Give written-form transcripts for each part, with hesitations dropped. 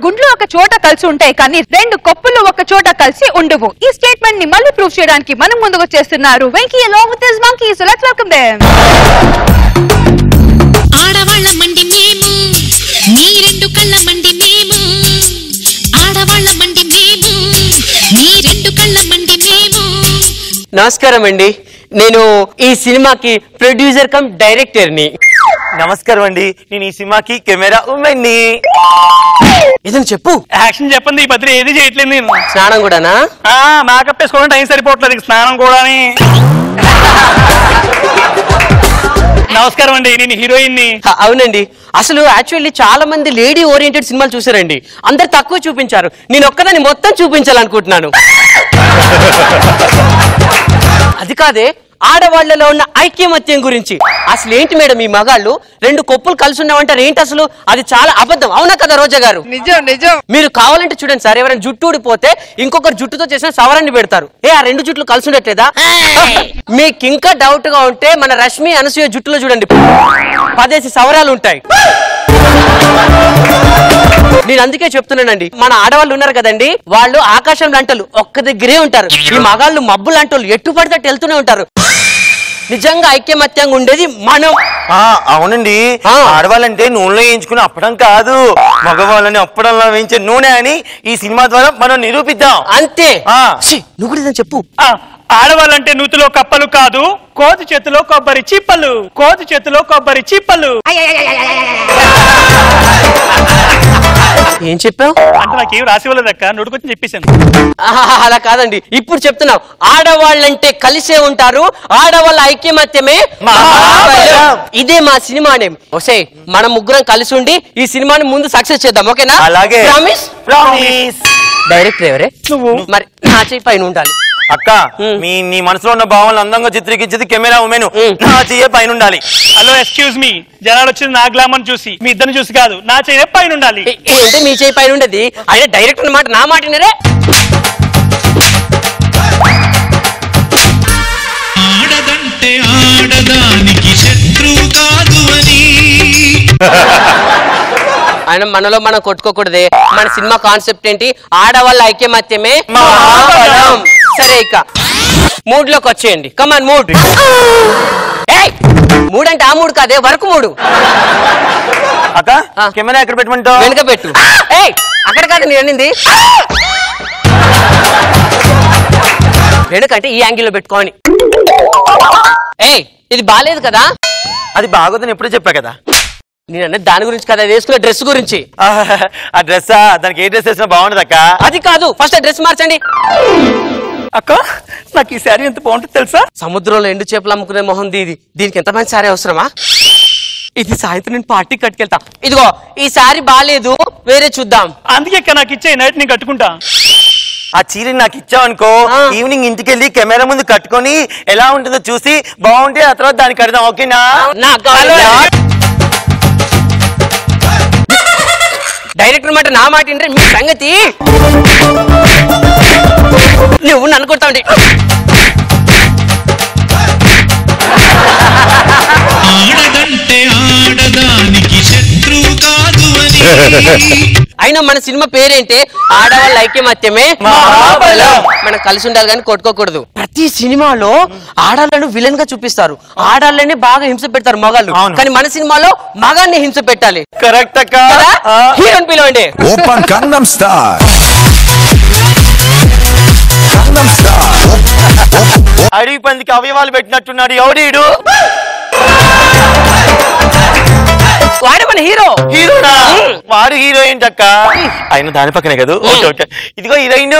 గుండ్లు ఒక చోట కలిసి ఉంటాయి కానీ రెండు కొప్పులు ఒక చోట కలిసి ఉండవు. ఈ స్టేట్మెంట్ ని మళ్ళీ ప్రూవ్ చేయడానికి మనం ముందుకు వచ్చేస్తున్నారు Venky along with his monkey. So let's welcome them. ఆడవాళ్ళ మండి మేము నీ రెండు కళ్ళ మండి మేము ఆడవాళ్ళ మండి మేము నీ రెండు కళ్ళ మండి మేము. నమస్కారం అండి, నేను ఈ సినిమాకి ప్రొడ్యూసర్ కమ్ డైరెక్టర్ ని. నమస్కారం అండి, నేను ఈ సినిమాకి కెమెరా ఉమెన్ ని. ఏదైనా చెప్పు. యాక్షన్ చెప్పండి, ఈ పత్రి ఏది చేయట్లేదు నేను. స్నానం కూడానా? మేకప్ వేసుకోవడం టైం సరిపోవట్లేదు, స్నానం కూడా. నమస్కారం అండి, నేను హీరోయిన్ ని. అవునండి, అసలు యాక్చువల్లీ చాలా మంది లేడీ ఓరియంటెడ్ సినిమాలు చూసారండి, అందరు తక్కువ చూపించారు. నేను ఒక్కదాన్ని మొత్తం చూపించాలనుకుంటున్నాను. అది కాదే, ఆడవాళ్లలో ఉన్న ఐక్యమత్యం గురించి. అసలు ఏంటి మేడం ఈ మగాళ్ళు రెండు కొప్పులు కలిసి ఉన్నామంటారు ఏంటి? అసలు అది చాలా అబద్ధం, అవునా కదా రోజా గారు? నిజం నిజం. మీరు కావాలంటే చూడండి సార్, ఎవరైనా జుట్టు ఊడిపోతే ఇంకొకరు జుట్టుతో చేసిన సవరాన్ని పెడతారు. ఆ రెండు జుట్లు కలిసి ఉండట్లేదా? మీకు ఇంకా డౌట్ గా ఉంటే మన రష్మి అనసూయ జుట్టులో చూడండి 10 సవరాలు ఉంటాయి. నేను అందుకే చెప్తున్నానండి, మన ఆడవాళ్ళు ఉన్నారు కదండి, వాళ్ళు ఆకాశం లాంటోళ్ళు ఒక్క దగ్గరే ఉంటారు. ఈ మగాళ్ళు మబ్బు లాంటోళ్ళు ఎట్టు పడితే అటు వెళ్తూనే ఉంటారు. నిజంగా ఐక్యమత్యంగా ఉండేది మనం. అవునండి, ఆడవాళ్ళంటే నూనెలో వేయించుకుని అప్పడం కాదు, మగవాళ్ళని అప్పడంలో వేయించే నూనె అని ఈ సినిమా ద్వారా మనం నిరూపిద్దాం. అంతే. నువ్వు కూడా చెప్పు. ఆడవాళ్ళంటే నూతిలో కప్పలు కాదు, కోతి చేతిలో కొబ్బరి చిప్పలు, కోతి చేతిలో కొబ్బరి చిప్పలు. ఏం చెప్పావు అంటే నాకేం రాసివ్వలేదక్క, నోటుకొచ్చి చెప్పేశాను. అలా కాదండి, ఇప్పుడు చెప్తున్నావు. ఆడవాళ్ళంటే కలిసే ఉంటారు, ఆడవాళ్ళ ఐక్యమత్యమే ఇదే మా సినిమా నేమ్. ఓసే మనం ముగ్గురం కలిసి ఉండి ఈ సినిమాని ముందు సక్సెస్ చేద్దాం, ఓకేనా? అలాగే. ప్రామిస్? ప్రామిస్. డైరెక్టర్ ఎవరే? నువ్వు. మరి నా చెయ్యి పైన ఉండాలి. అక్క, నీ మనసులో ఉన్న భావాలను అందంగా చిత్రీకరించేది కెమెరా ఉమెన్, నా చెయ్యే పైన ఉండాలి. హలో, ఎక్స్క్యూజ్ మీ, జనాలు వచ్చింది నా గ్లామర్ చూసి, మీ ఇద్దరిని చూసి కాదు, నా చెయ్యి పైన ఉండాలి. ఏంటంటే మీ చెయ్యి పైన ఉండేది? ఆయన డైరెక్టర్ మాట నా మాట వినరే? ఆడదంటే ఆడదానికి శత్రువు కాదు అని. ఆయన మనలో మనం కొట్టుకోకూడదే. మన సినిమా కాన్సెప్ట్ ఏంటి? ఆడవాళ్ళ ఐక్యమత్యమే. సరే, ఇక మూడ్లోకి వచ్చేయండి. కమాన్, మూడ్. మూడ్ అంటే ఆ మూడు కాదే, వర్క్ మూడు. అక్క, కెమెరా ఎక్కడ పెట్టమంటావు? వెనుక పెట్టు. అక్కడ కాదు నేను అనింది, వెనుకంటే ఈ యాంగిల్లో పెట్టుకోని. ఇది బాలేదు కదా? అది బాగోదని ఎప్పుడూ చెప్పా కదా. నేను అన్నది దాని గురించి కదా, వేసుకునే డ్రెస్ గురించి. ఆ డ్రెస్, దానికి ఏ డ్రెస్ వేసినా బాగుండదు అక్క. అది కాదు, ఫస్ట్ డ్రెస్ మార్చండి. అక్క, నాకు ఈ శారీ ఎంత బాగుంటుంది తెలుసా? సముద్రంలో ఎండు చేపలు అమ్ముకునే మొహం దీనికి ఎంత మంచి శారీ అవసరమా? ఇది సాయంత్రం నేను పార్టీకి కట్టుకెళ్తా. ఇదిగో ఈ శారీ బాలేదు, వేరే చూద్దాం. అందుకే నాకు ఇచ్చే, నైట్ నేను కట్టుకుంటా. ఆ చీరని నాకు ఇచ్చావనుకో, ఈవినింగ్ ఇంటికి వెళ్ళి కెమెరా ముందు కట్టుకొని ఎలా ఉంటుందో చూసి బాగుంటే ఆ తర్వాత దానికి కడదాం, ఓకేనా? డైరెక్టర్ మాట నా మాట ఏంటంటే మీ సంగతి. నువ్వు నన్ను కొడతావు. ఆడదంటే ఆడదానికి శత్రువు కాదు అని. అయినా మన సినిమా పేరేంటే ఆడవాళ్ళ ఐక్యమత్యమే మనం కలిసి ఉండాలి కానీ కొట్టుకోకూడదు. ప్రతి సినిమాలో ఆడాళ్ళను విలన్ గా చూపిస్తారు, ఆడాళ్ళని బాగా హింస పెడతారు మగాళ్ళు. కానీ మన సినిమాలో మగాన్ని హింస పెట్టాలి. కరెక్ట్ అక్క. హీరోని పిలవండి. Open Gangam star. అడవి పందికి అవయవాలు పెట్టినట్టున్నాడు, ఎవడీడు? వాడు మన హీరో. హీరోనా? వాడు హీరో ఏంటక్క? ఆయన దాని పక్కనే కదా. ఓకే ఓకే, ఇదిగో హీరోయిన్,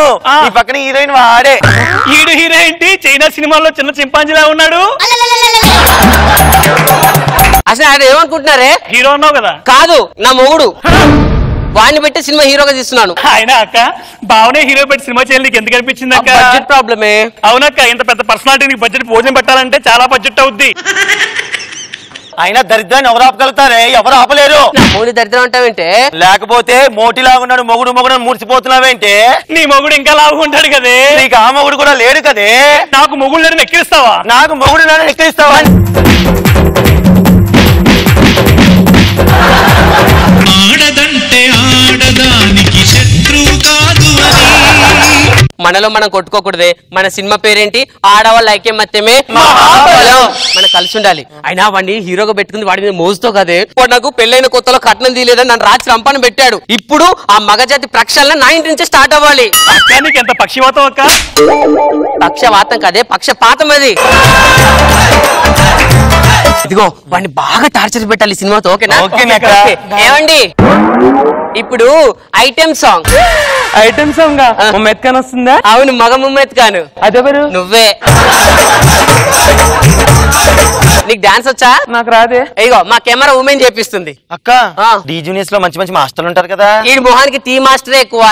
ఈ పక్కన హీరోయిన్ వాడే. ఈడు హీరో ఏంటి? చైనా సినిమాలో చిన్న చింపాంజీలా ఉన్నాడు. అసలు ఆయన ఏమనుకుంటున్నారే? హీరో అన్నావు కదా. కాదు, నా మొగుడు. వాడిని పెట్టి సినిమా హీరోగా తీస్తున్నాను. ఆయన అక్క, బావనే హీరో పెట్టి సినిమా చేయాలి, నీకు ఎందుకు అనిపించింది అక్క? బడ్జెట్ ప్రాబ్లమే. అవునక్క, ఇంత పెద్ద పర్సనాలిటీ నీకు బడ్జెట్ భోజనం పెట్టాలంటే చాలా బడ్జెట్ అవుద్ది. అయినా దరిద్రాన్ని ఎవరు ఆపగలుగుతారే? ఎవరు ఆపలేరు. మోని దరిద్రం అంటావేంటే? లేకపోతే మోటిలాగా ఉన్నాడు మొగుడు మొగుడు మురిసిపోతున్నావేంటే? నీ మొగుడు ఇంకా లాభం ఉంటాడు కదే. నీకు ఆ మొగుడు కూడా లేడు కదే. నాకు మొగుడు లేని ఎక్కిరిస్తావా? నాకు మొగుడు లేని ఎక్కిరిస్తావా? ఆడదంటే ఆడదానికి మనలో మనం కొట్టుకోకూడదే. మన సినిమా పేరేంటి? ఆడవాళ్ళ ఐక్యమత్యమే మహాబలం. మనం కలిసి ఉండాలి. అయినా వాడిని హీరోగా పెట్టుకుంది వాడి మీద మోజుతో కదే. వాడు నాకు పెళ్ళైన కొత్తలో కట్నం తీయలేదని నన్ను రాత్రి రంపాను పెట్టాడు. ఇప్పుడు ఆ మగజాతి ప్రక్షాళన నా ఇంటి నుంచే స్టార్ట్ అవ్వాలి. ఎంత పక్షివాతం అక్క? పక్షవాతం కదే, పక్షపాతం అది. ఇదిగో వాడిని బాగా టార్చర్ పెట్టాలి సినిమాతో. ఓకేనా? ఏమండి ఇప్పుడు ఐటెం సాంగ్. ఐటమ్ సాంగ్ మెత్కాన్ వస్తుందా? అవును, మగ ముమ్మెత్కాను. అదెవరు? నువ్వే. నీకు డాన్స్ వచ్చా? నాకు రాదే. ఇగో మా కెమెరా ఉమెన్ చేపిస్తుంది. అక్క డి జూనియర్స్ లో మంచి మంచి మాస్టర్లు ఉంటారు కదా. ఈ మొహానికి టీ మాస్టరే ఎక్కువ.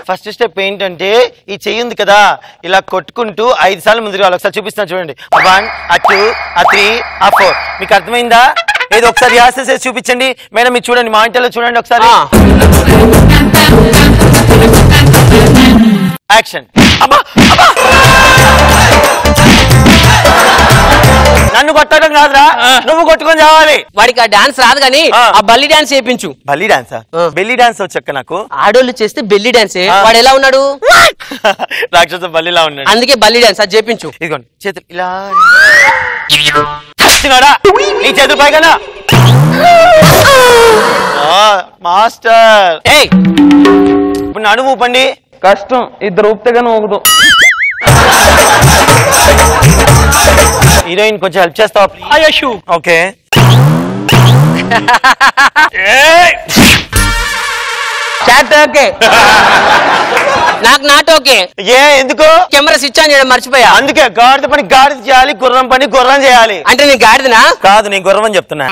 ఫస్ట్ స్టెప్ ఏంటంటే ఈ చెయ్యి ఉంది కదా, ఇలా కొట్టుకుంటూ 5 సార్లు ముందుకు రావాలి. ఒకసారి చూపిస్తాను చూడండి. 1 2 3 4. మీకు అర్థమైందా? ఏదో ఒకసారి చేసి చూపించండి మేడం. మీరు చూడండి, మా ఇంట్లో చూడండి ఒకసారి. యాక్షన్. నన్ను కొట్టడం కాదురా, నువ్వు కొట్టుకొని చావాలి. వాడికి ఆ డాన్స్ రాదు కానీ ఆ బల్లి డాన్స్ చేయించు. బల్లి డాన్సా? బెల్లి డాన్స్ వచ్చాక నాకు. ఆడోళ్ళు చేస్తే బెల్లి డాన్స్. వాడు ఎలా ఉన్నాడు? రాక్షస బల్లిలా ఉన్నాడు. అందుకే బల్లి డాన్స్ అది చేయించు. ఇదిగోండి చేతులు ఇలా. నీ చేతులు పైగా మాస్టర్. ఇప్పుడు నడుము ఊపండి. కష్టం, ఇద్దరు ఊపితే గానీ ఊగదు. హీరోయిన్ కొంచెం హెల్ప్ చేస్తావా? అయ్యో ఓకే. ఓకే నాకు నాట్ ఓకే. ఎందుకు? కెమెరా స్విచ్ ఆన్ చేయడం మర్చిపోయా. అందుకే గాడిద పని గాడిద చేయాలి, గుర్రం పని గుర్రం చేయాలి. అంటే నీ గాడిదనా? కాదు, నీ గుర్రం అని చెప్తున్నా.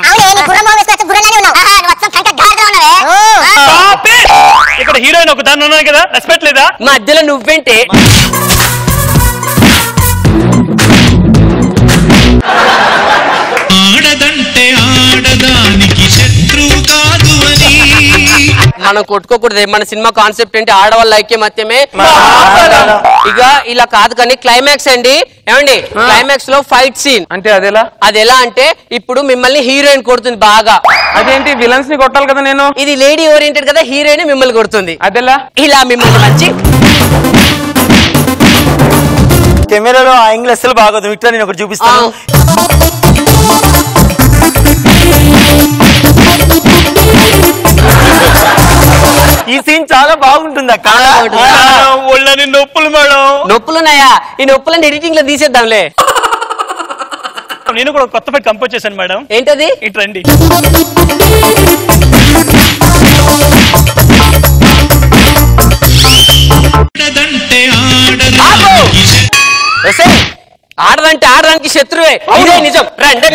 ఇక్కడ హీరోయిన్ ఒక దాన్ని ఉన్నాయి కదా, రెస్పెక్ట్ లేదా? మధ్యలో నువ్వేంటే? ఆడదంటే ఆడదానికి శత్రువు కాదు అని. మనం కొట్టుకోకూడదు. మన సినిమా కాన్సెప్ట్ ఏంటి? ఆడవాళ్ళ ఐక్యమత్యమే. ఇక ఇలా కాదు కానీ క్లైమాక్స్ అండి. ఏమండి క్లైమాక్స్ లో ఫైట్ సీన్ అంటే అదెలా? అది ఎలా అంటే ఇప్పుడు మిమ్మల్ని హీరోయిన్ కొడుతుంది బాగా. అదేంటి? విలన్స్ ని కొట్టాలి కదా నేను. ఇది లేడీ ఓరియంటెడ్ కదా, హీరోయిన్ మిమ్మల్ని కొడుతుంది. అదెలా? ఇలా మిమ్మల్ని మంచి కెమెరాలో ఆ యాంగిల్ అసలు బాగోదు. ఇట్లా నేను ఒకటి చూపిస్తాను. ఈ సీన్ చాలా బాగుంటుంది అక్క. ఒళ్ళని నొప్పులు మేడం. నొప్పులున్నాయా? ఈ నొప్పులని ఎడిటింగ్ లో తీసేద్దాంలే. నేను కూడా కొత్త ఫైట్ కంపోజ్ చేశాను మేడం. ఏంటది? ఇటు రండి. ఆడదంటే ఆడదానికి శత్రువే. ఇదే నిజం. రండి.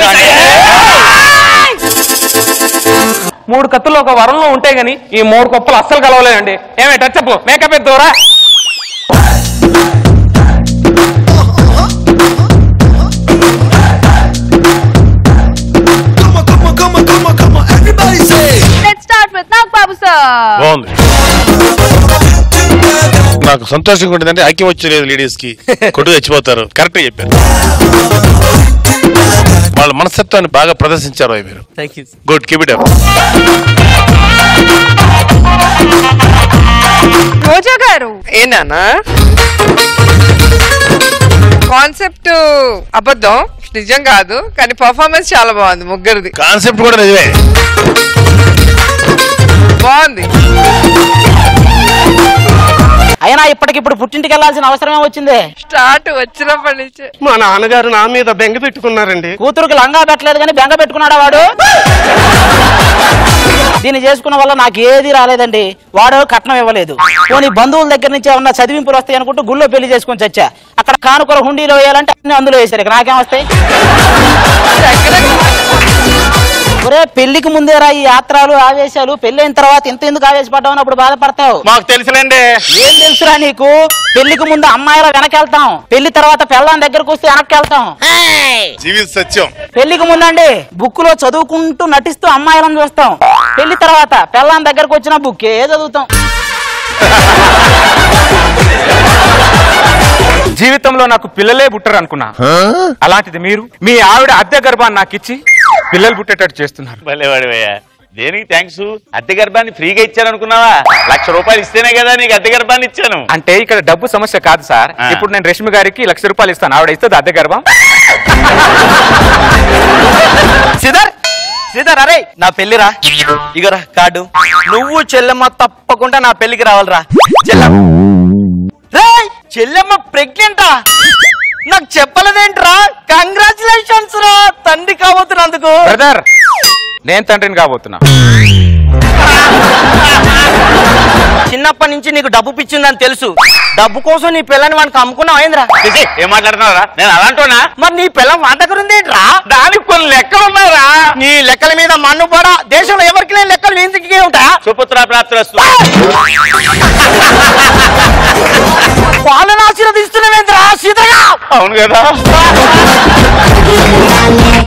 3 కత్తులు ఒక వరంలో ఉంటాయి గాని ఈ 3 కప్పులు అస్సలు కలవలేదండి. ఏమే టచ్అప్ మేకప్ ఎత్తురా. బాగుంది. నాకు సంతోషంగా ఉంటుందంటే ఐక్యం వచ్చలేదు. లేడీస్ కి కొట్టు తెచ్చిపోతారు. కరెక్ట్ చెప్పారు. వాళ్ళ మనస్తత్వాన్ని బాగా ప్రదర్శించారు మీరు. Good, keep it up. Roja గారు ఏనా కాన్సెప్ట్ అబద్ధం, నిజం కాదు, కానీ పర్ఫార్మెన్స్ చాలా బాగుంది ముగ్గురిది. కాన్సెప్ట్ కూడా నిజమే, బాగుంది. అయినా ఇప్పటికిప్పుడు పుట్టింటికి వెళ్లాల్సిన అవసరమే వచ్చింది. స్టార్ట్ వచ్చినప్పటి నుంచి మా నాన్నగారు నా మీద బెంగ పెట్టుకున్నారండి. కూతురుకి లంగా పెట్టలేదు కానీ బెంగ పెట్టుకున్నాడా వాడు? దీన్ని చేసుకున్న వల్ల నాకు ఏది రాలేదండి. వాడు కట్నం ఇవ్వలేదు. పోనీ బంధువుల దగ్గర నుంచి ఏమన్నా చదివింపులు వస్తాయి అనుకుంటూ గుళ్ళో పెళ్లి చేసుకుని చచ్చా. అక్కడ కానుకల హుండీలో వేయాలంటే అన్ని అందులో వేశారు. ఇక నాకేం వస్తాయి? ఒరే పెళ్లికి ముందేరా ఈ యాత్రలు ఆవేశాలు, పెళ్ళైన తర్వాత ఇంత ఎందుకు ఆవేశపడ్డావు అప్పుడు బాధపడతావు. మాకు తెలుసులేండి. ఏం తెలుసురా నీకు? పెళ్లికి ముందు అమ్మాయిలా వెనకెళ్తాం, పెళ్లి తర్వాత పెళ్ళాం దగ్గరకు వస్తే వెనక్కి వెళ్తాం. జీవిత సత్యం. పెళ్లికి ముందండి బుక్ లో చదువుకుంటూ నటిస్తూ అమ్మాయిలను చూస్తాం, పెళ్లి తర్వాత పెళ్ళాం దగ్గరకు వచ్చిన బుక్కే చదువుతాం. జీవితంలో నాకు పిల్లలే పుట్టరు అనుకున్నా. అలాంటిది మీరు మీ ఆవిడ అద్దె గర్భాన్ని నాకు ఇచ్చి పిల్లలు పుట్టేటట్టు చేస్తున్నారు. దేనికి థ్యాంక్స్? అద్దె గర్భాన్ని ఫ్రీగా ఇచ్చాను అనుకున్నావా? 1,00,000 రూపాయలు ఇస్తేనే కదా నీకు అద్దె గర్భాన్ని ఇచ్చాను. అంటే ఇక్కడ డబ్బు సమస్య కాదు సార్. ఇప్పుడు నేను రష్మి గారికి 1,00,000 రూపాయలు ఇస్తాను, ఆవిడ ఇస్తుంది అద్దె గర్భం. శ్రీధర్ అరే నా పెళ్లిరా, ఇగోరా కార్డు. నువ్వు చెల్లెమ్మ తప్పకుండా నా పెళ్లికి రావాలిరా. చెల్లెమ్మ ప్రెగ్నెంటా? నాకు చెప్పలేదేంట్రా? కంగ్రాచులేషన్స్ రా, తండ్రి కాబోతున్నందుకు. బ్రదర్ నేను తండ్రిని కాబోతున్నా. చిన్నప్పటి నుంచి నీకు డబ్బు పిచ్చిందని తెలుసు. డబ్బు కోసం నీ పిల్లని వానికి అమ్ముకున్నావు ఏంద్రా? ఏం మాట్లాడుతున్నారా? నేను అలాంటోనా? మరి నీ పిల్లం వాటి దగ్గర ఉందేంట్రా? దానికి కొన్ని లెక్కలు ఉన్నారా? నీ లెక్కల మీద మన్ను పడా. దేశంలో ఎవరికి లేని లెక్కలు ఇంటికి ఉంటాయా? సుపుత్ర ప్రాప్తి. వాళ్ళని ఆశీర్వదిస్తున్నావేంద్రా సీతయ్య? అవును కదా.